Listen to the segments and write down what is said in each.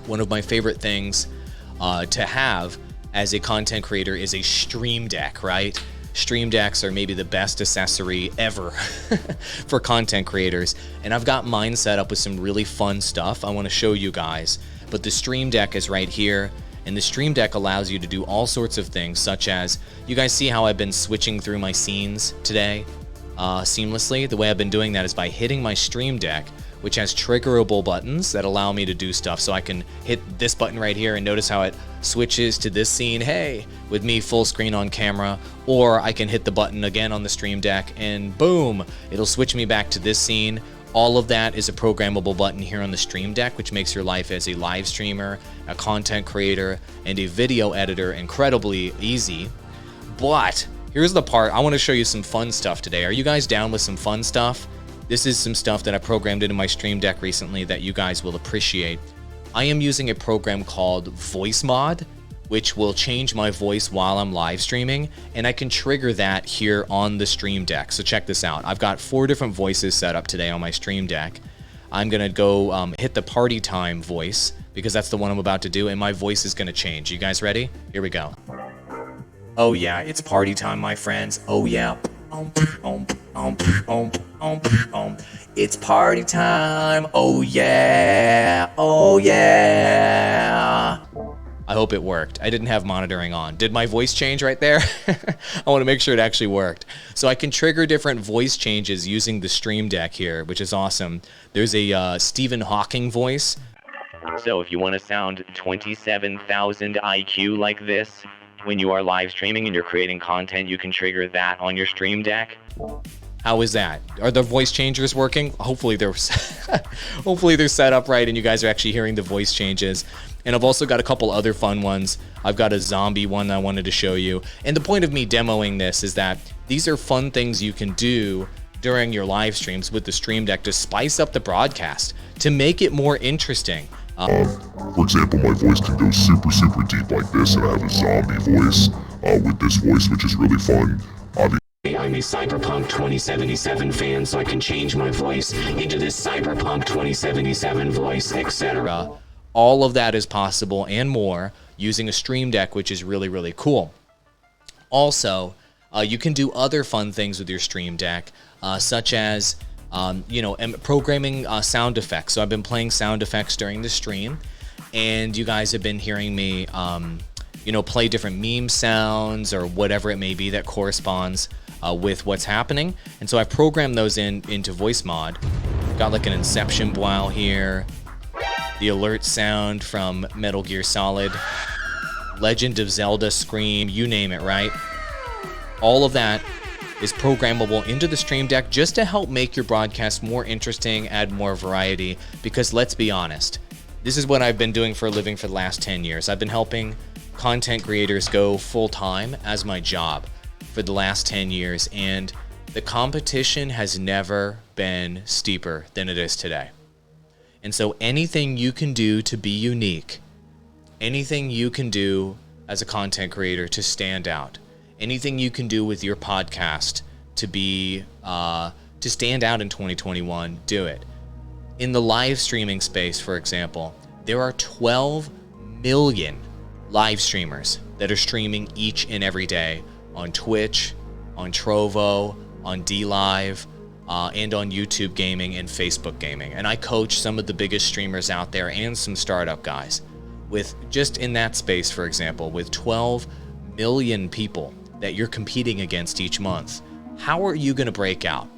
one of my favorite things to have as a content creator is a stream deck, right? Stream decks are maybe the best accessory ever for content creators. And I've got mine set up with some really fun stuff I want to show you guys. But the stream deck is right here. And the stream deck allows you to do all sorts of things, such as, you guys see how I've been switching through my scenes today seamlessly? The way I've been doing that is by hitting my stream deck, which has triggerable buttons that allow me to do stuff. So I can hit this button right here and notice how it switches to this scene, hey, with me full screen on camera, or I can hit the button again on the stream deck and boom, it'll switch me back to this scene. All of that is a programmable button here on the stream deck, which makes your life as a live streamer, a content creator, and a video editor incredibly easy. But here's the part, I want to show you some fun stuff today. Are you guys down with some fun stuff? This is some stuff that I programmed into my stream deck recently that you guys will appreciate. I am using a program called Voice Mod, which will change my voice while I'm live streaming, and I can trigger that here on the stream deck. So check this out. I've got 4 different voices set up today on my stream deck. I'm gonna go hit the party time voice because that's the one I'm about to do, and my voice is gonna change. You guys ready? Here we go. Oh yeah, it's party time, my friends. Oh yeah. It's party time. Oh yeah. Oh yeah. I hope it worked. I didn't have monitoring on. Did my voice change right there? I want to make sure it actually worked. So I can trigger different voice changes using the stream deck here, which is awesome. There's a Stephen Hawking voice. So if you want to sound 27,000 IQ like this, when you are live streaming and you're creating content, you can trigger that on your stream deck. How is that? Are the voice changers working? Hopefully they're hopefully they're set up right and you guys are actually hearing the voice changes. And I've also got a couple other fun ones. I've got a zombie one I wanted to show you. And the point of me demoing this is that these are fun things you can do during your live streams with the stream deck to spice up the broadcast, to make it more interesting. For example, my voice can go super deep like this, and I have a zombie voice with this voice, which is really fun. I'm a Cyberpunk 2077 fan, so I can change my voice into this Cyberpunk 2077 voice, etc. All of that is possible and more using a stream deck, which is really cool. Also, you can do other fun things with your stream deck, such as programming sound effects. So I've been playing sound effects during the stream, and you guys have been hearing me, play different meme sounds or whatever it may be that corresponds with what's happening. And so I programmed those into Voice Mod. Got like an Inception blow here, the alert sound from Metal Gear Solid, Legend of Zelda scream, you name it, right? All of that is programmable into the stream deck just to help make your broadcast more interesting, add more variety, because let's be honest, this is what I've been doing for a living for the last 10 years. I've been helping content creators go full-time as my job for the last 10 years, and the competition has never been steeper than it is today. And so anything you can do to be unique, anything you can do as a content creator to stand out, anything you can do with your podcast to stand out in 2021, do it. In the live streaming space, for example, there are 12 million live streamers that are streaming each and every day on Twitch, on Trovo, on DLive, and on YouTube Gaming and Facebook Gaming. And I coach some of the biggest streamers out there and some startup guys. With just in that space, for example, with 12 million people that you're competing against each month, how are you going to break out?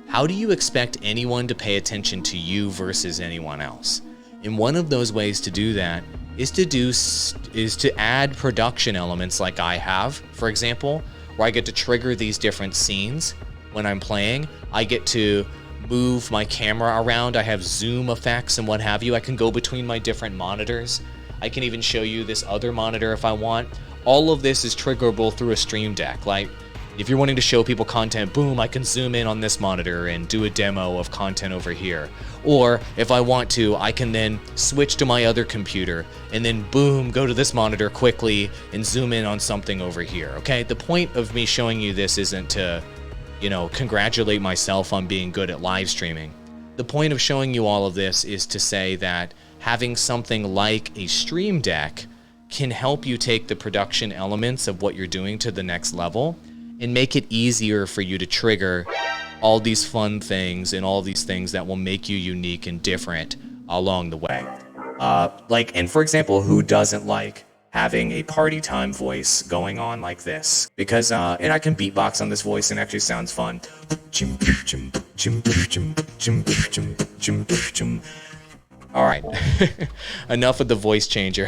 How do you expect anyone to pay attention to you versus anyone else? And one of those ways to do that is to add production elements like I have, for example, where I get to trigger these different scenes when I'm playing. I get to move my camera around. I have zoom effects and what have you. I can go between my different monitors. I can even show you this other monitor if I want. All of this is triggerable through a stream deck. Like, if you're wanting to show people content, boom, I can zoom in on this monitor and do a demo of content over here. Or if I want to, I can then switch to my other computer and then boom, go to this monitor quickly and zoom in on something over here, okay? The point of me showing you this isn't to, congratulate myself on being good at live streaming. The point of showing you all of this is to say that having something like a Stream Deck can help you take the production elements of what you're doing to the next level and make it easier for you to trigger all these fun things and all these things that will make you unique and different along the way. And for example, who doesn't like having a party time voice going on like this? Because, and I can beatbox on this voice and it actually sounds fun. All right, enough of the voice changer.